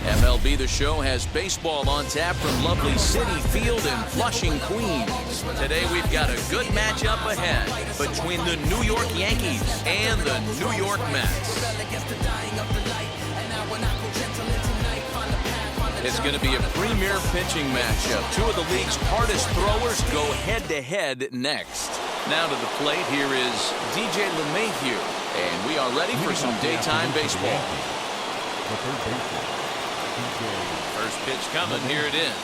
MLB The Show has baseball on tap from lovely Citi Field in Flushing, Queens. Today we've got a good matchup ahead between the New York Yankees and the New York Mets. It's going to be a premier pitching matchup. Two of the league's hardest throwers go head-to-head next. Now to the plate, here is DJ LeMahieu, and we are ready for some daytime baseball. First pitch coming, here it is.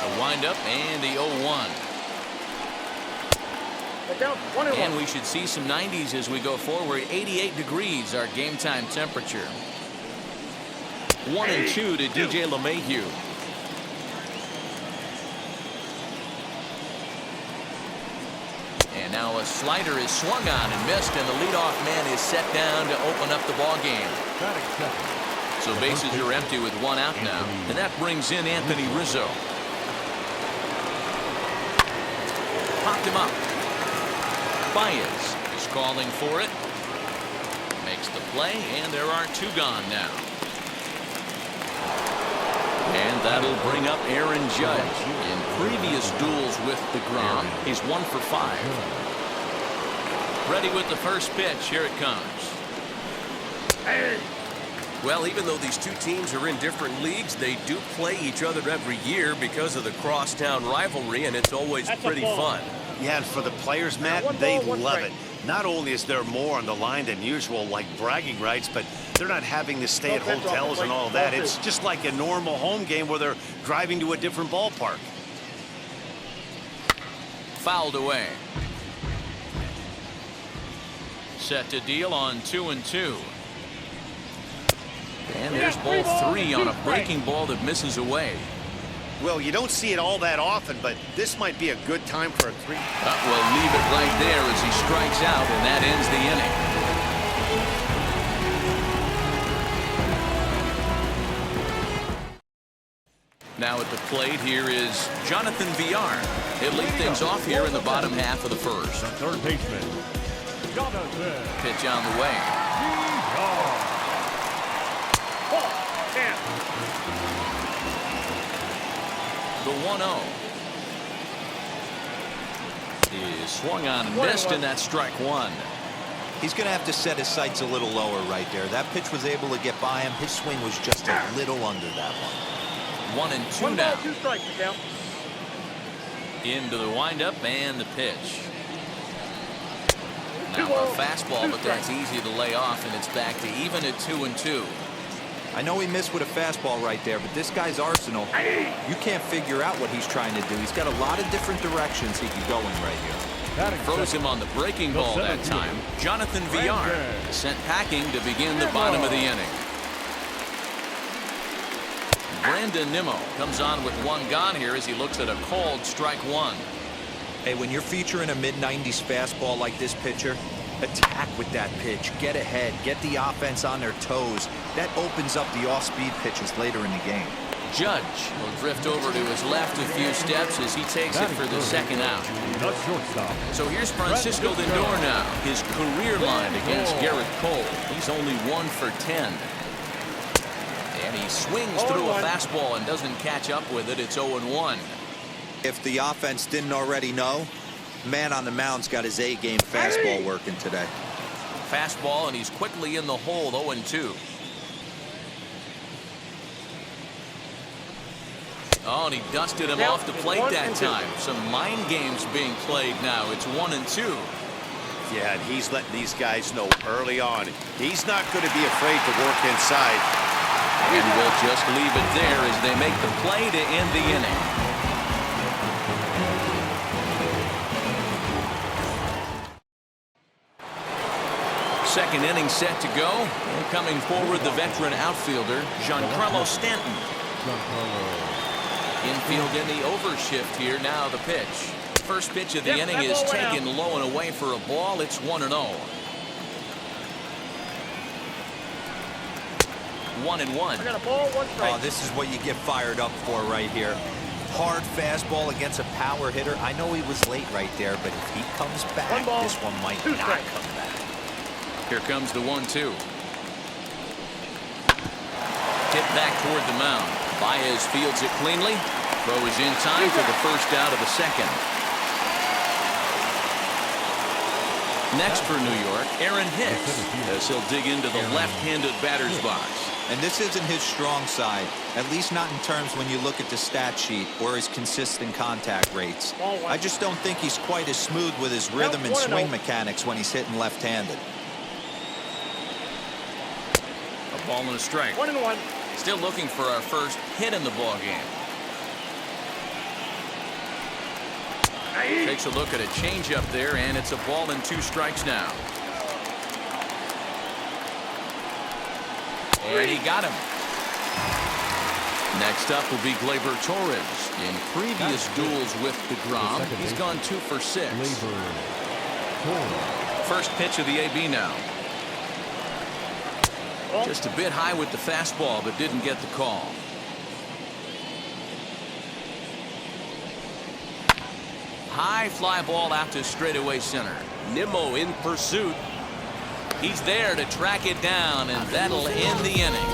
A windup and the 0-1. And we should see some 90s as we go forward. 88 degrees, our game time temperature. 1-2 to DJ LeMahieu. And now a slider is swung on and missed, and the leadoff man is set down to open up the ball game. So bases are empty with one out now, and that brings in Anthony Rizzo. Popped him up. Baez is calling for it. Makes the play, and there are two gone now. And that'll bring up Aaron Judge. In previous duels with DeGrom, he's 1 for 5. Ready with the first pitch. Here it comes. Well, even though these two teams are in different leagues, they do play each other every year because of the crosstown rivalry, and it's always pretty fun. Yeah, and for the players, Matt, they love it. Not only is there more on the line than usual, like bragging rights, but they're not having to stay at hotels and all that. It's just like a normal home game where they're driving to a different ballpark. Fouled away. Set to deal on 2-2. And there's ball 3 on a breaking ball that misses away. Well, you don't see it all that often, but this might be a good time for a 3. We'll leave it right there as he strikes out, and that ends the inning. Now at the plate, here is Jonathan Villar. He'll lead things off here in the bottom half of the first. The third baseman, Jonathan. Pitch on the way. The 1-0 is swung on and missed, and that's strike one. He's going to have to set his sights a little lower right there. That pitch was able to get by him. His swing was just a little under that one. 1-2 now. Into the windup and the pitch. Now a fastball, but that's easy to lay off, and it's back to even at 2-2. I know he missed with a fastball right there, but this guy's arsenal, you can't figure out what he's trying to do. He's got a lot of different directions he can go in right here. Froze him on the breaking ball that time. Jonathan Villar sent packing to begin the bottom of the inning. Brandon Nimmo comes on with one gone here as he looks at a called strike one. Hey, when you're featuring a mid-90s fastball like this pitcher, attack with that pitch. Get ahead. Get the offense on their toes. That opens up the off-speed pitches later in the game. Judge will drift over to his left a few steps as he takes it for the second out. So here's Francisco Lindor now. His career line against Garrett Cole. He's only 1 for 10. And he swings through a fastball and doesn't catch up with it. It's 0-1. If the offense didn't already know, man on the mound's got his A-game fastball working today. Fastball, and he's quickly in the hole. 0-2. Oh, and he dusted him off the plate that time. Some mind games being played now. It's 1-2. Yeah, and he's letting these guys know early on he's not going to be afraid to work inside. And we'll just leave it there as they make the play to end the inning. Second inning set to go. And coming forward, the veteran outfielder, Giancarlo Stanton. Infield in the overshift here. Now the pitch. First pitch of the inning is taken low and away for a ball. It's 1-0. 1-1. Oh, this is what you get fired up for right here. hard fastball against a power hitter. I know he was late right there, but if he comes back, this one might not come back. Here comes the 1-2. Tip back toward the mound. Baez fields it cleanly. Throw is in time for the first out of the second. Next for New York, Aaron Hicks, as he'll dig into the left-handed batter's box. And this isn't his strong side, at least not in terms when you look at the stat sheet or his consistent contact rates. I just don't think he's quite as smooth with his rhythm and swing mechanics when he's hitting left-handed. A ball and a strike. 1-1. Still looking for our first hit in the ball game. Takes a look at a changeup there, and it's a ball and 2 strikes now. And he got him. Next up will be Gleyber Torres. In previous duels with DeGrom, he's gone 2 for 6. First pitch of the AB now. Just a bit high with the fastball, but didn't get the call. High fly ball out to straightaway center. Nimmo in pursuit. He's there to track it down, and that'll end the inning.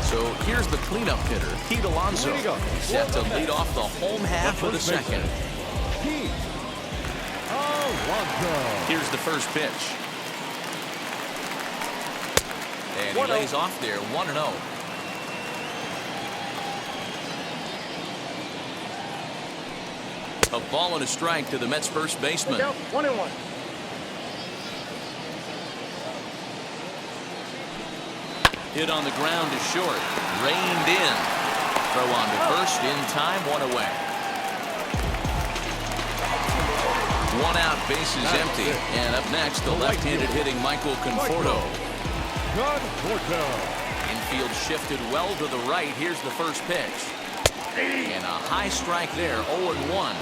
So here's the cleanup hitter, Pete Alonso, set to lead off the home half of the second. Here's the first pitch. And he lays off there, 1-0. A ball and a strike to the Mets first baseman. 1-1. Hit on the ground is short. Reined in. Throw on to first in time, 1 away. 1 out, bases empty. And up next, the left-handed hitting Michael Conforto. Infield shifted well to the right. Here's the first pitch. And a high strike there, 0-1.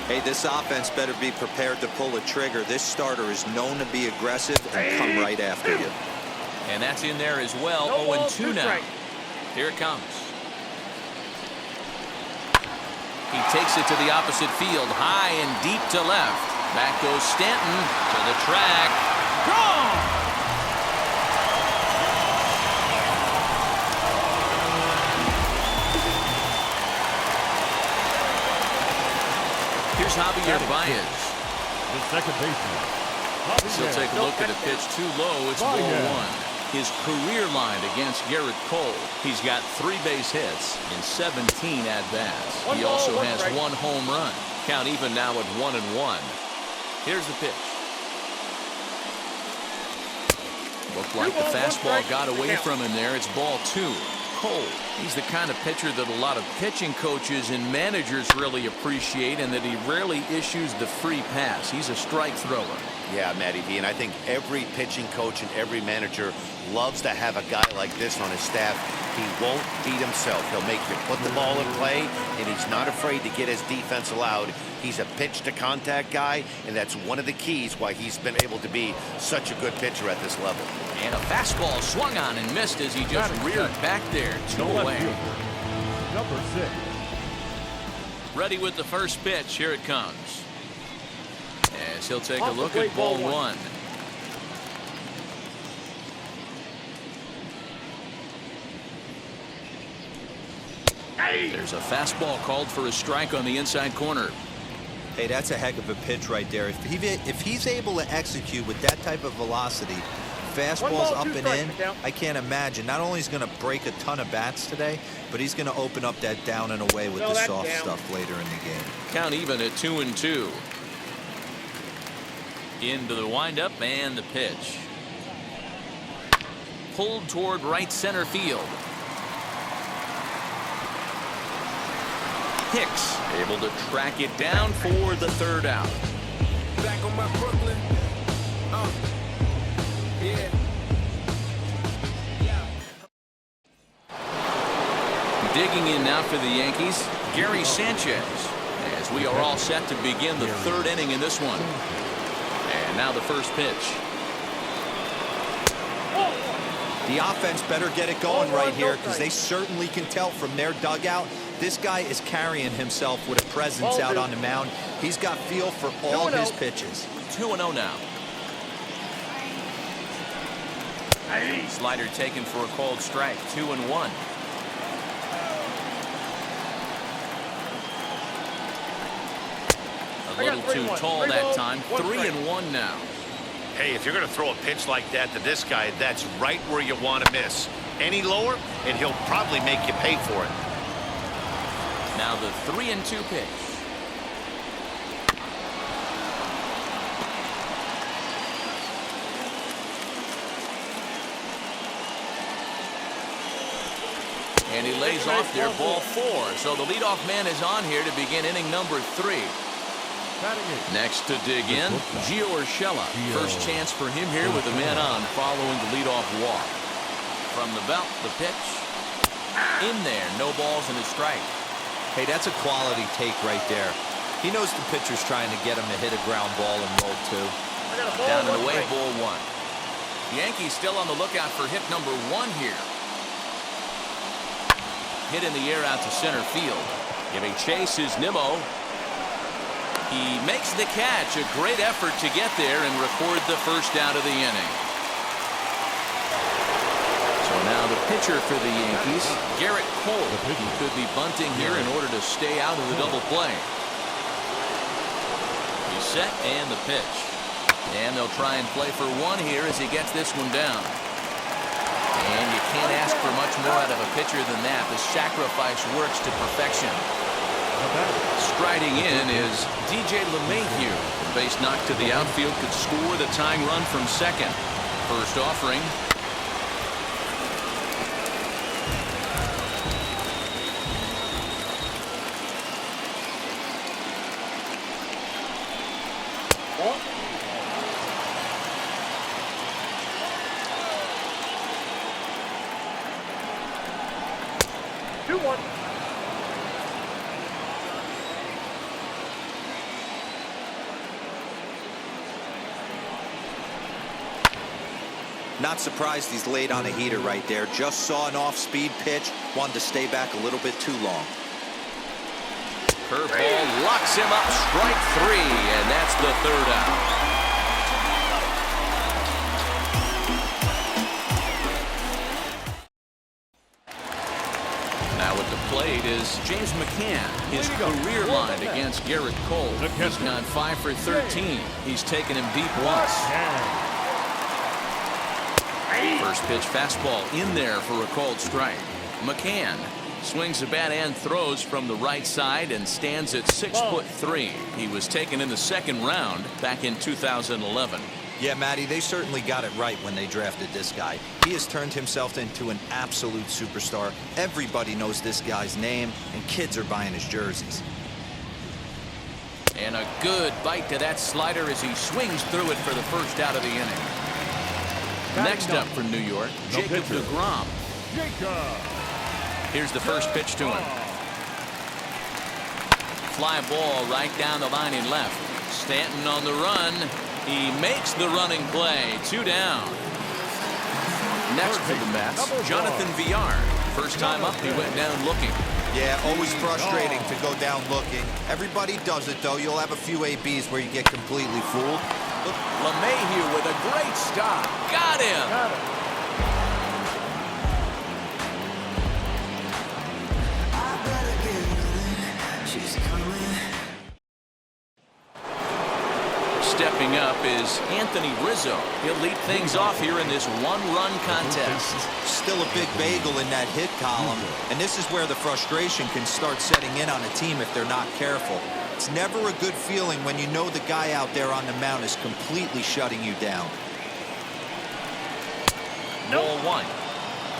Hey, this offense better be prepared to pull a trigger. This starter is known to be aggressive and come right after you. And that's in there as well, 0-2 now. Here it comes. He takes it to the opposite field, high and deep to left. Back goes Stanton to the track. Gone! Here's Javier Baez. The second baseman. He'll take a look at a pitch too low. It's ball 1. His career line against Garrett Cole. He's got 3 base hits in 17 at-bats. He also has 1 home run. Count even now at 1-1. Here's the pitch. Looked like the fastball got away from him there. It's ball 2. Cole, he's the kind of pitcher that a lot of pitching coaches and managers really appreciate, and that he rarely issues the free pass. He's a strike thrower. Yeah, Matty V, and I think every pitching coach and every manager loves to have a guy like this on his staff. He won't beat himself. He'll make you put the ball in play, and he's not afraid to get his defense allowed. He's a pitch-to-contact guy, and that's one of the keys why he's been able to be such a good pitcher at this level. And a fastball swung on and missed as he just reared back there, 2 away. Number 6. Ready with the first pitch. Here it comes. As he'll take a look at ball 1. There's a fastball called for a strike on the inside corner. Hey, that's a heck of a pitch right there. If he's able to execute with that type of velocity, fastballs up and in, I can't imagine. Not only is he going to break a ton of bats today, but he's going to open up that down and away with the soft stuff later in the game. Count even at 2-2. Into the windup and the pitch. Pulled toward right center field. Hicks able to track it down for the 3rd out. Back on my Brooklyn. Yeah. Digging in now for the Yankees, Gary Sanchez, as we are all set to begin the 3rd inning in this one. And now the first pitch. The offense better get it going right here because they certainly can tell from their dugout. This guy is carrying himself with a presence out on the mound. He's got feel for all his pitches. 2-0 now. Slider taken for a called strike. 2-1. A little too tall that time. 3-1 now. Hey, if you're going to throw a pitch like that to this guy, that's right where you want to miss. Any lower, and he'll probably make you pay for it. Now the 3-2 pitch. And he lays off there, ball 4. So the leadoff man is on here to begin inning number 3. Next to dig in, Gio Urshela. First chance for him here with a man on following the leadoff walk. From the belt, the pitch. In there, no balls and a strike. Hey, that's a quality take right there. He knows the pitcher's trying to get him to hit a ground ball and roll 2. Down and away, ball 1. Yankees still on the lookout for hit number 1 here. Hit in the air out to center field. Giving chase is Nimmo. He makes the catch. A great effort to get there and record the first out of the inning. So now the pitcher for the Yankees, Garrett Cole. He could be bunting here in order to stay out of the double play. He's set and the pitch. And they'll try and play for 1 here as he gets this one down. And you can't ask for much more out of a pitcher than that. The sacrifice works to perfection. Striding in is DJ LeMahieu. The base knock to the outfield could score the tying run from second. First offering. Not surprised he's laid on a heater right there. Just saw an off-speed pitch. Wanted to stay back a little bit too long. Curveball locks him up. Strike 3, and that's the 3rd out. Now at the plate is James McCann. His career line against Garrett Cole. He's gone 5 for 13. He's taken him deep once. First pitch fastball in there for a called strike. McCann swings the bat and throws from the right side and stands at 6'3". He was taken in the 2nd round back in 2011. Yeah, Matty, they certainly got it right when they drafted this guy. He has turned himself into an absolute superstar. Everybody knows this guy's name, and kids are buying his jerseys. And a good bite to that slider as he swings through it for the first out of the inning. Next up for New York, Jacob deGrom. Here's the first pitch to him. Fly ball right down the line in left. Stanton on the run. He makes the running play. 2 down. Next for the Mets, Jonathan Villar. First time up, he went down looking. Yeah, always frustrating to go down looking. Everybody does it, though. You'll have a few ABs where you get completely fooled. LeMahieu with a great stop. Got him. Stepping up is Anthony Rizzo. He'll lead things off here in this 1-run contest. Still a big bagel in that hit column, and this is where the frustration can start setting in on a team if they're not careful. It's never a good feeling when you know the guy out there on the mound is completely shutting you down. Ball 1.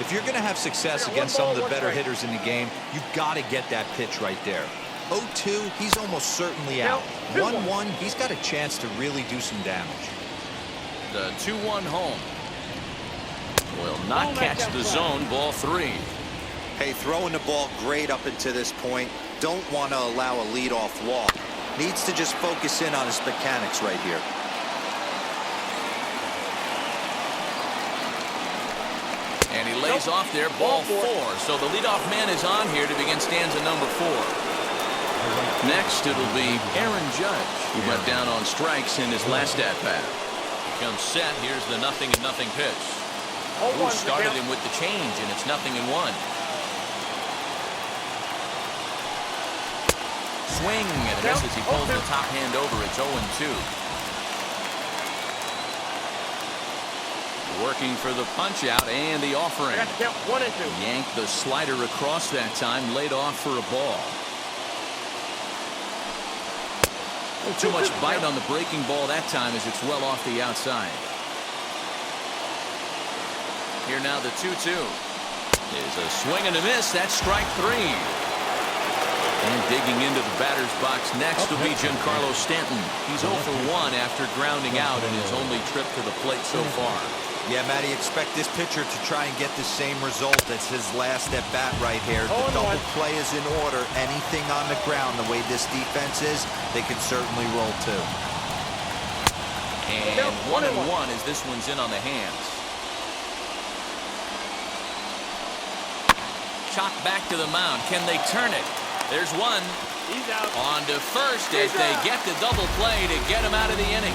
If you're going to have success against some of the better hitters in the game, you've got to get that pitch right there. 0-2, he's almost certainly out. 1-1, he's got a chance to really do some damage. The 2-1 home. Will not catch the zone. Ball 3. Hey, throwing the ball great up until this point. Don't want to allow a leadoff walk. Needs to just focus in on his mechanics right here. lays off there, ball 4. So the leadoff man is on here to begin stanza number 4. Next, it'll be Aaron Judge, who went down on strikes in his last at-bat. He comes set. Here's the 0-0 pitch. Ooh, started him with the change, and it's 0-1. Swing, and a miss as he pulls the top hand over. It's 0-2. Working for the punch out and the offering. Yanked the slider across that time, laid off for a ball. Too much bite on the breaking ball that time as it's well off the outside. Here now the 2-2 is a swing and a miss. That's strike 3. And digging into the batter's box next will be Giancarlo Stanton. He's 0 for 1 after grounding out in his only trip to the plate so far. Yeah, Matty, expect this pitcher to try and get the same result as his last at bat right here. The double play is in order. Anything on the ground, the way this defense is, they can certainly roll too. And 1-1 as this one's in on the hands. Chopped back to the mound. Can they turn it? There's one. He's out. On to first as they get the double play to get him out of the inning.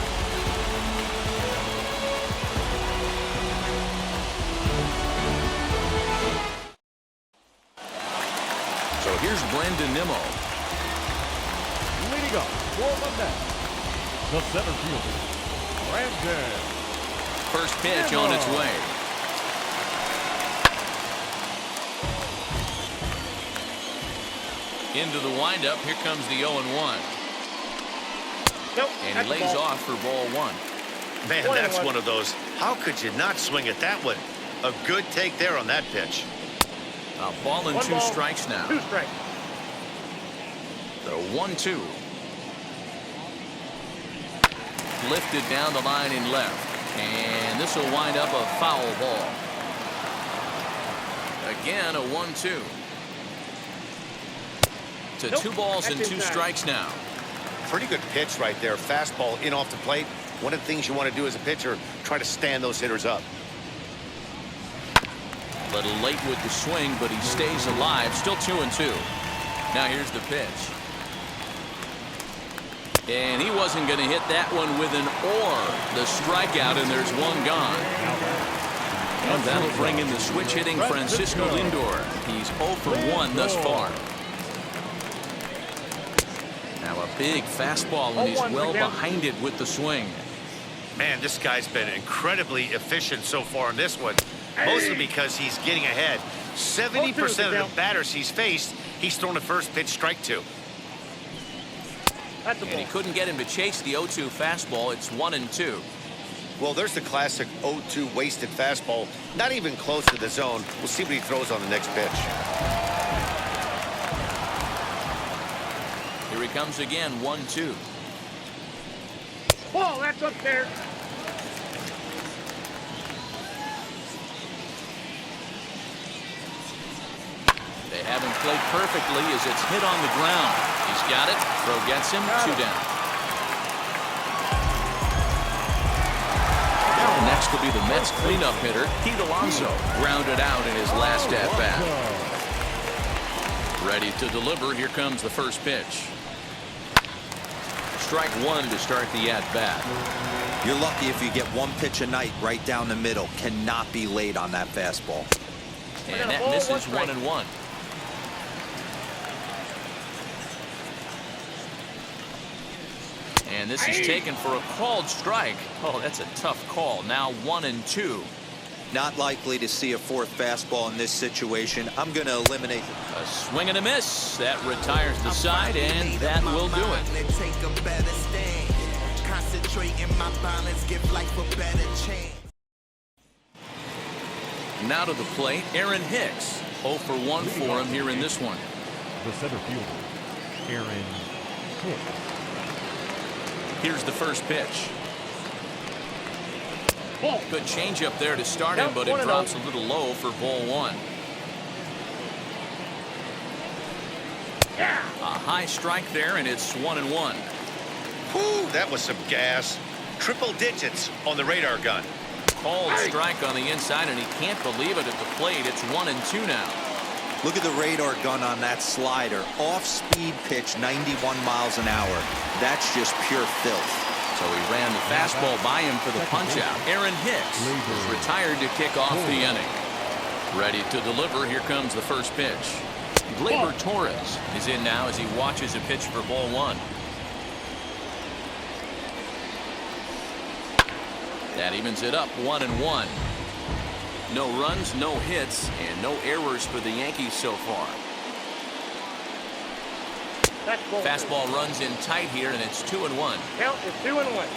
So here's Brendan Nimmo. Leading up for the net, the center fielder, Brandon. First pitch on its way. Into the windup. Here comes the 0-1. Nope, and he lays off for ball 1. Man, that's one of those. How could you not swing at that one? A good take there on that pitch. A ball and 2 strikes now. 2 strikes. The 1-2. Lifted down the line in left. And this will wind up a foul ball. Again, a 1-2. To 2 balls and 2 strikes now. Pretty good pitch right there. Fastball in off the plate. One of the things you want to do as a pitcher, try to stand those hitters up. A little late with the swing, but he stays alive. Still 2-2. Now here's the pitch. And he wasn't going to hit that one with an or. The strikeout, and there's one gone. And that'll bring in the switch hitting Francisco Lindor. He's 0 for 1 thus far. Now a big fastball, and he's well behind it with the swing. Man, this guy's been incredibly efficient so far in this one. Mostly because he's getting ahead. 70% of the batters he's faced, he's thrown the first pitch strike to. And he couldn't get him to chase the 0-2 fastball. It's 1-2. Well, there's the classic 0-2 wasted fastball. Not even close to the zone. We'll see what he throws on the next pitch. Here he comes again, 1-2. Ball, that's up there. They haven't played perfectly as it's hit on the ground. He's got it. Throw gets him. 2 down. Next will be the Mets cleanup hitter, Pete Alonso. Grounded out in his last at-bat. Ready to deliver. Here comes the first pitch. Strike 1 to start the at-bat. You're lucky if you get 1 pitch a night right down the middle. Cannot be late on that fastball. And that misses 1-1. And this is taken for a called strike. Oh, that's a tough call. Now 1-2. Not likely to see a 4th fastball in this situation. I'm going to eliminate. A swing and a miss. That retires the side, and that will do it. Now to the plate, Aaron Hicks. 0 for 1 for him here in this one. The center fielder, Aaron Hicks. Here's the first pitch. Good change up there to start him, but it drops a little low for ball 1. A high strike there, and it's 1-1. Whew, that was some gas. Triple digits on the radar gun. Called strike on the inside, and he can't believe it at the plate. It's 1-2 now. Look at the radar gun on that slider. Off-speed pitch, 91 miles an hour. That's just pure filth. So he ran the fastball by him for the punch-out. Aaron Hicks is retired to kick off the inning. Ready to deliver. Here comes the first pitch. Gleyber Torres is in now as he watches a pitch for ball one. That evens it up 1-1. No runs, no hits, and no errors for the Yankees so far. Fastball runs in tight here, and it's 2-1. Count is 2-1.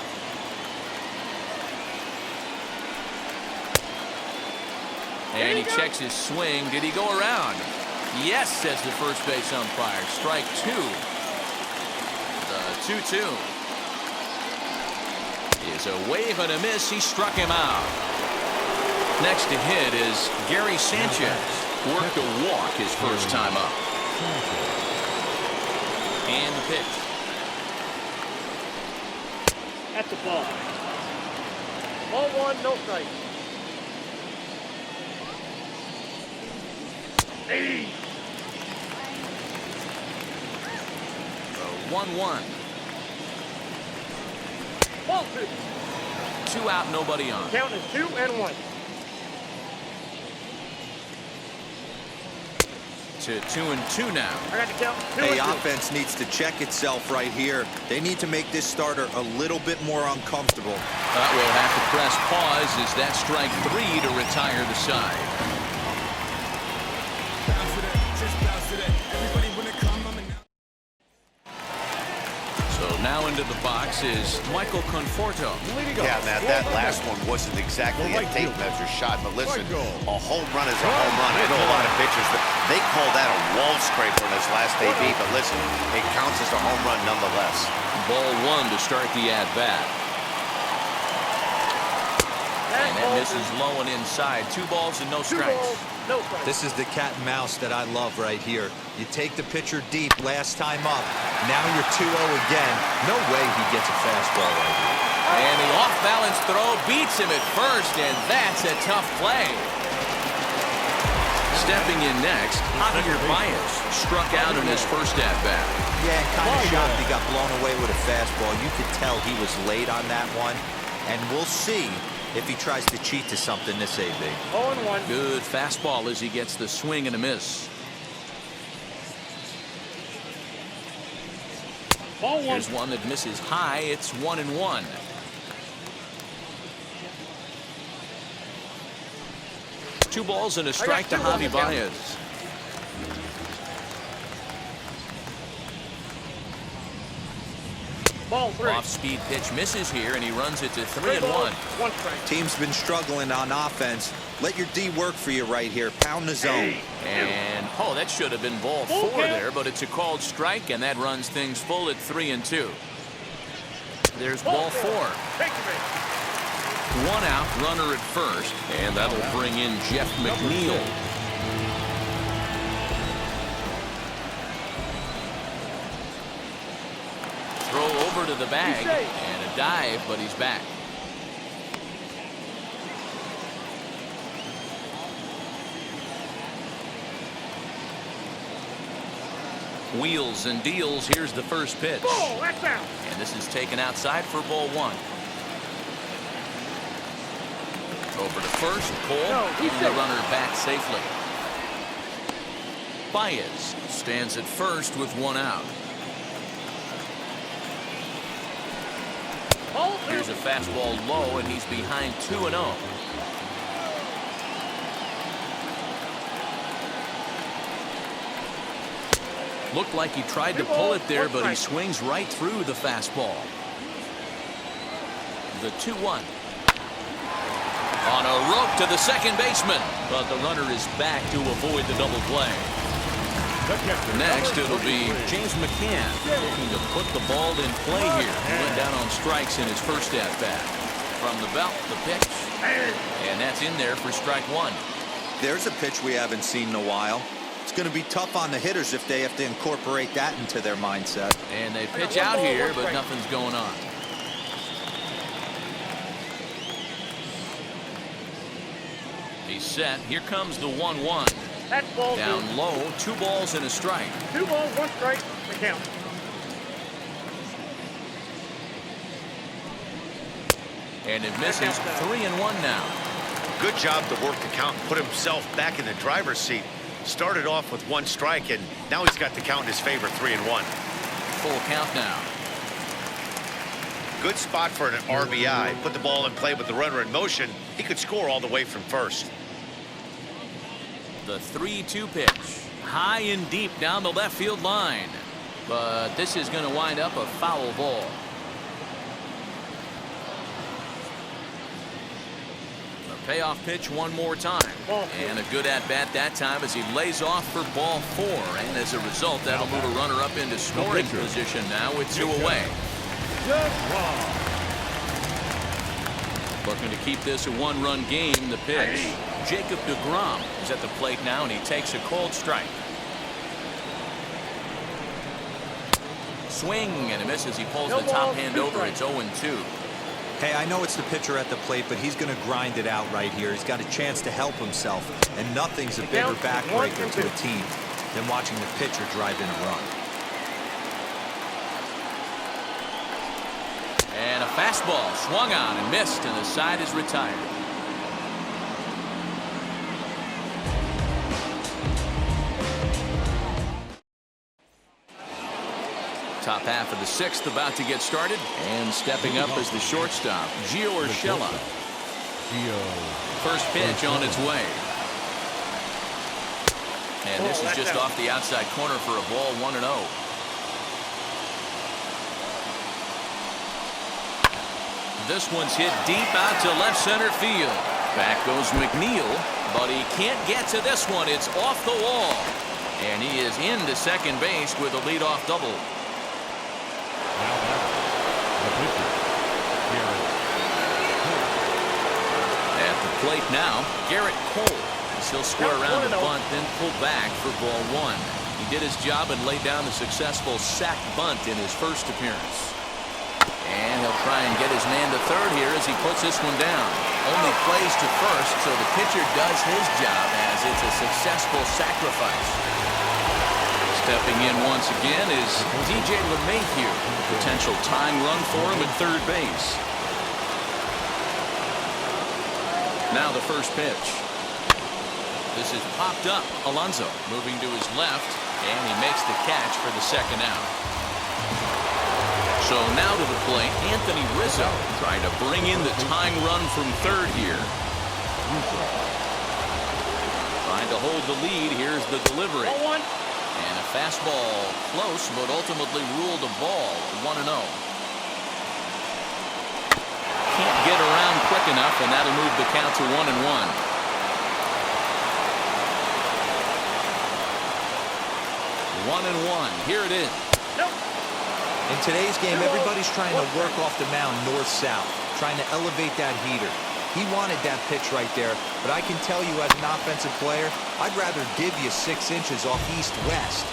And he checks his swing. Did he go around? Yes, says the first base umpire. Strike two. The 2-2 is a wave and a miss. He struck him out. Next to hit is Gary Sanchez. Worked a walk his first time up. And the pitch. That's a ball. Ball one, no strike. Hey. 1-1. Ball two. 2 out, nobody on. Count is 2-1. To 2-2 now. I got to count. Hey, 2-2. offense needs to check itself right here. They need to make this starter a little bit more uncomfortable. But we'll have to press pause as that strike 3 to retire the side. So now into the box is Michael Conforto. Yeah, Matt, that last one wasn't exactly a tape measure shot, but listen, a home run is a home run. I know a lot of pitchers, they call that a wall scraper in his last AB, but listen, it counts as a home run nonetheless. Ball one to start the at-bat. And that misses low and inside. 2 balls and no strikes. No strikes. This is the cat and mouse that I love right here. You take the pitcher deep last time up. Now you're 2-0 again. No way he gets a fastball right here. And the off-balance throw beats him at first, and that's a tough play. Stepping in next, Javier Baez struck out in his first at-bat. Yeah, kind of shocked he got blown away with a fastball. You could tell he was late on that one. And we'll see if he tries to cheat to something this AB. 0-1. Good fastball as he gets the swing and a miss. Ball one. Here's one that misses high. It's 1-1. Two balls and a strike to Javi Baez. Ball three. Off-speed pitch misses here, and he runs it to 3-1. 1 strike. Team's been struggling on offense. Let your D work for you right here. Pound the zone. And, oh, that should have been ball 4 there, but it's a called strike, and that runs things full at 3-2. There's ball 4. Take the base. 1 out, runner at first, and that'll bring in Jeff McNeil. Throw over to the bag, and a dive, but he's back. Wheels and deals. Here's the first pitch. Ball, that's out. And this is taken outside for ball 1. Over to first, Cole, and the runner back safely. Baez stands at first with 1 out. Here's a fastball low, and he's behind 2-0. Looked like he tried to pull it there, but he swings right through the fastball. The 2-1. On a rope to the second baseman, but the runner is back to avoid the double play. Next, it'll be James McCann looking to put the ball in play here. He went down on strikes in his first at-bat. From the belt, the pitch, and that's in there for strike 1. There's a pitch we haven't seen in a while. It's going to be tough on the hitters if they have to incorporate that into their mindset. And they pitch out here, but nothing's going on. set. Here comes the 1-1. That's ball Down 2. low, 2 balls and a strike. 2 balls, 1 strike. The count. And it misses. 3-1 now. Good job to work the count and put himself back in the driver's seat. Started off with 1 strike, and now he's got the count in his favor, 3-1. Full count now. Good spot for an RBI. Put the ball in play with the runner in motion. He could score all the way from first. The 3-2 pitch. High and deep down the left field line. But this is going to wind up a foul ball. The payoff pitch one more time. And a good at-bat that time as he lays off for ball 4. And as a result, that'll move a runner up into scoring position now with 2 away. Looking to keep this a 1-run game. The pitch. Jacob deGrom is at the plate now, and he takes a cold strike. Swing, and it misses. He pulls the top hand over. It's 0-2. Hey, I know it's the pitcher at the plate, but he's going to grind it out right here. He's got a chance to help himself, and nothing's a bigger backbreaker to a team than watching the pitcher drive in a run. And a fastball swung on and missed, and the side is retired. Top half of the 6th about to get started, and stepping up as the shortstop, Gio Urshela. First pitch on its way. And this is just off the outside corner for a ball, 1-0. This one's hit deep out to left center field. Back goes McNeil, but he can't get to this one. It's off the wall. And he is into second base with a leadoff double. At the plate now, Garrett Cole. He'll square around the bunt, then pull back for ball 1. He did his job and laid down a successful sac bunt in his first appearance. And he'll try and get his man to third here as he puts this one down. Only plays to first, so the pitcher does his job as it's a successful sacrifice. Stepping in once again is DJ LeMahieu. Potential tying run for him at third base. Now the first pitch. This is popped up. Alonso moving to his left, and he makes the catch for the second out. So now to the plate, Anthony Rizzo trying to bring in the tying run from third here. Trying to hold the lead. Here's the delivery. And a fastball close, but ultimately ruled a ball. 1-0. Can't get around quick enough, and that'll move the count to 1-1. 1-1. Here it is. In today's game, everybody's trying to work off the mound north-south, trying to elevate that heater. He wanted that pitch right there, but I can tell you as an offensive player, I'd rather give you 6 inches off east-west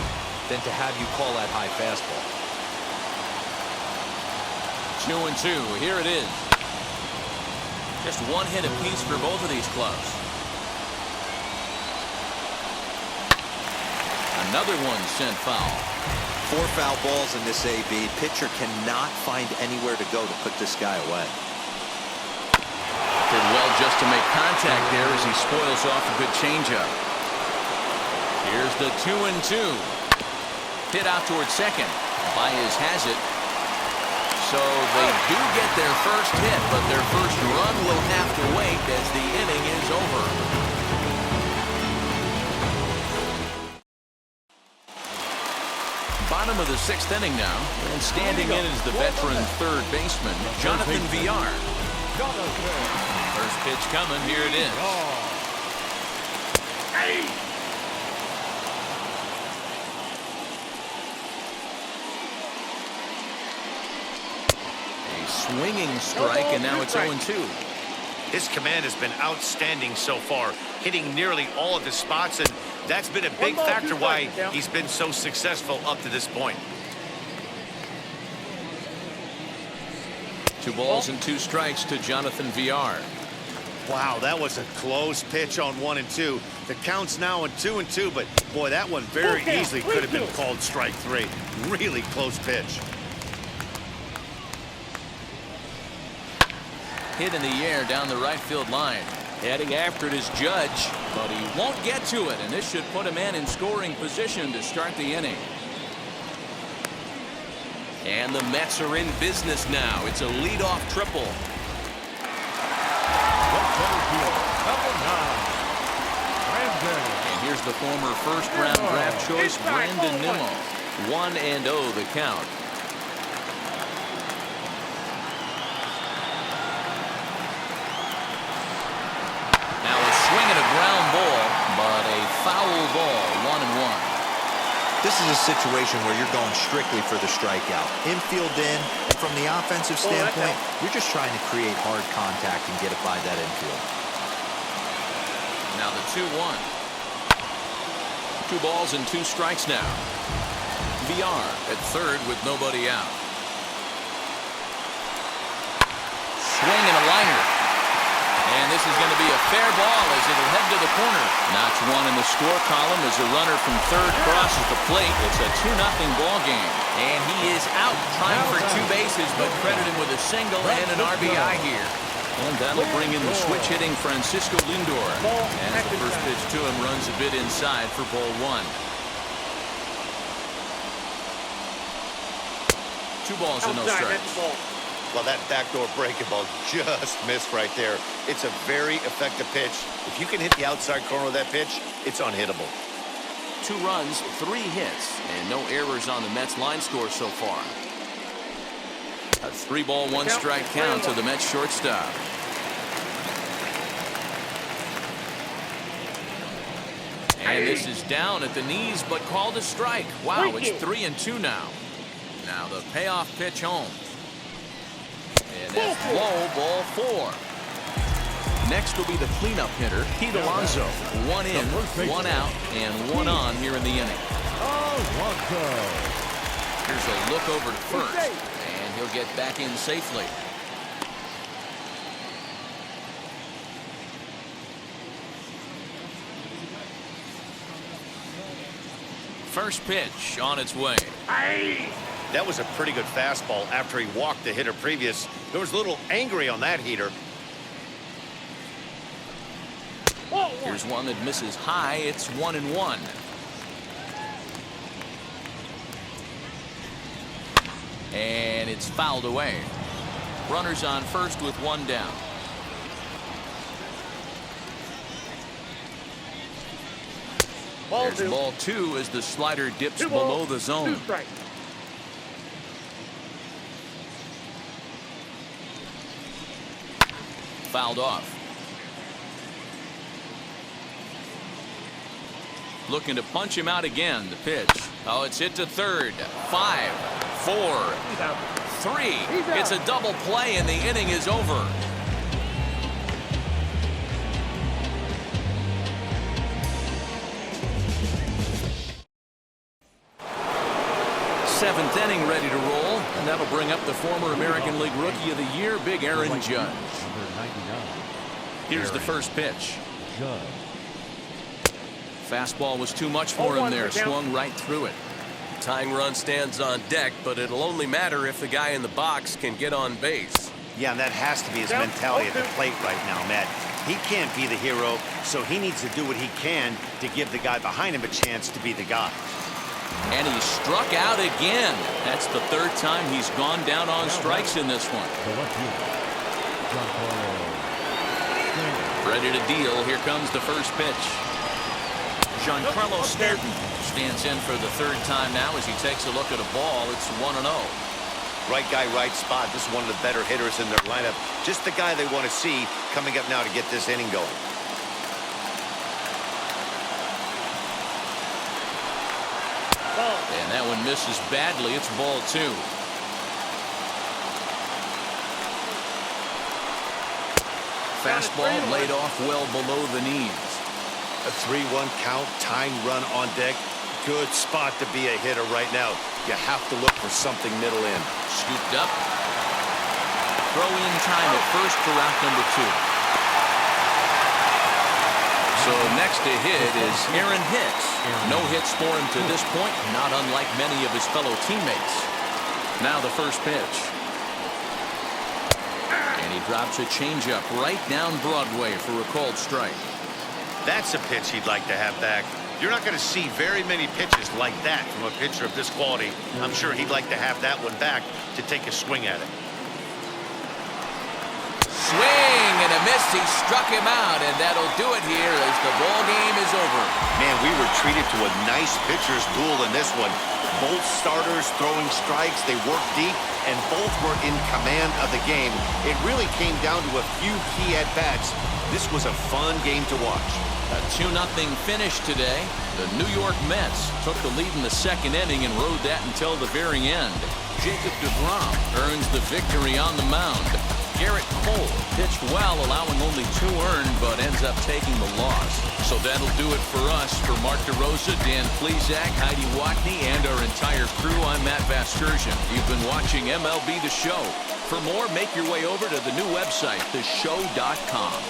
than to have you call that high fastball. 2-2. Here it is. Just 1 hit apiece for both of these clubs. Another one sent foul. 4 foul balls in this AB. Pitcher cannot find anywhere to go to put this guy away. Did well just to make contact there as he spoils off a good changeup. Here's the 2-2. Hit out towards second. Baez has it. So they do get their first hit, but their first run will have to wait as the inning is over. Bottom of the 6th inning now, and standing in is the veteran third baseman, Jonathan Villar. First pitch coming, here it is. A swinging strike, and now it's 0-2. His command has been outstanding so far, hitting nearly all of his spots, and that's been a big factor why he's been so successful up to this point. 2 balls and 2 strikes to Jonathan Villar. Wow, that was a close pitch on 1 and 2. The count's now on 2 and 2, but boy, that one very easily could have been called strike 3. Really close pitch. Hit in the air down the right field line. Heading after it is Judge, but he won't get to it, and this should put a man in scoring position to start the inning. And the Mets are in business now. It's a leadoff triple. And here's the former first-round draft choice, Brandon Nimmo. 1-0 the count. Now a swing and a ground ball, but a foul ball, 1-1. This is a situation where you're going strictly for the strikeout. Infield in, and from the offensive standpoint, you're just trying to create hard contact and get it by that infield. Now the 2-1. 2 balls and 2 strikes now. VR at third with nobody out. Swing and a liner. And this is going to be a fair ball as it'll head to the corner. Notch 1 in the score column as a runner from third crosses the plate. It's a 2-0 ball game. And he is out trying for 2 bases, but credited with a single and an RBI here. And that'll bring in the switch hitting Francisco Lindor. As the first pitch to him runs a bit inside for ball 1. 2 balls and no strikes. Well, that backdoor breaking ball just missed right there. It's a very effective pitch. If you can hit the outside corner of that pitch, it's unhittable. 2 runs, 3 hits, and no errors on the Mets line score so far. A 3-ball, 1-strike count to the Mets shortstop. And this is down at the knees, but called a strike. Wow, it's 3-2 now. Now the payoff pitch home. And that's low, ball 4. Next will be the cleanup hitter, Pete Alonso. 1 in, 1 out, and 1 on here in the inning. Here's a look over to first, and he'll get back in safely. First pitch on its way. That was a pretty good fastball after he walked the hitter previous. There was a little angry on that heater. Here's one that misses high. It's 1-1. And it's fouled away. Runners on first with 1 down. There's ball 2 as the slider dips below the zone. Fouled off. Looking to punch him out again. The pitch. Oh, it's hit to third. 5, 4, 3. It's a double play and the inning is over. Seventh inning ready to roll, and that'll bring up the former American League Rookie of the Year, Big Aaron Judge. Here's the first pitch. Fastball was too much for him there. Swung right through it. Tying run stands on deck, but it'll only matter if the guy in the box can get on base. Yeah, and that has to be his mentality at the plate right now, Matt. He can't be the hero, so he needs to do what he can to give the guy behind him a chance to be the guy. And he struck out again. That's the 3rd time he's gone down on strikes in this one. Ready to deal. Here comes the first pitch. Giancarlo Stanton stands in for the 3rd time now as he takes a look at a ball. It's 1-0. Right guy, right spot. This is one of the better hitters in their lineup. Just the guy they want to see coming up now to get this inning going. And that one misses badly. It's ball 2. Fastball laid off well below the knees. A 3-1 count, tying run on deck. Good spot to be a hitter right now. You have to look for something middle in. Scooped up. Throw in time at first for route number 2. So next to hit is Aaron Hicks. No hits for him to this point, not unlike many of his fellow teammates. Now the first pitch. And he drops a changeup right down Broadway for a called strike. That's a pitch he'd like to have back. You're not going to see very many pitches like that from a pitcher of this quality. I'm sure he'd like to have that one back to take a swing at it. Swing and a miss. He struck him out, and that'll do it here as the ball game is over. Man, we were treated to a nice pitcher's duel in this one. Both starters throwing strikes. They worked deep, and both were in command of the game. It really came down to a few key at-bats. This was a fun game to watch. A 2-0 finish today. The New York Mets took the lead in the second inning and rode that until the very end. Jacob deGrom earns the victory on the mound. Garrett Cole pitched well, allowing only 2 earned, but ends up taking the loss. So that'll do it for us. For Mark DeRosa, Dan Plesac, Heidi Watney, and our entire crew, I'm Matt Vasgersian. You've been watching MLB The Show. For more, make your way over to the new website, theshow.com.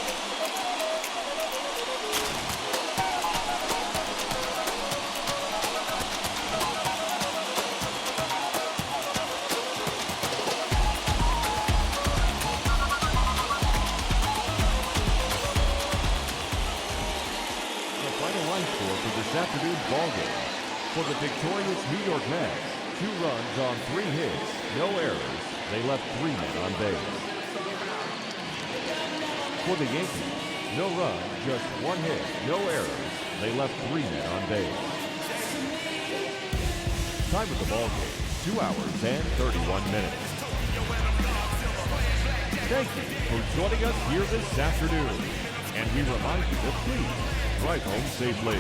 This afternoon's ball game. For the victorious New York Mets, 2 runs on 3 hits, no errors. They left 3 men on base. For the Yankees, no runs, just 1 hit, no errors. They left 3 men on base. Time of the ball game, 2 hours and 31 minutes. Thank you for joining us here this afternoon. And we remind you to please drive home safely.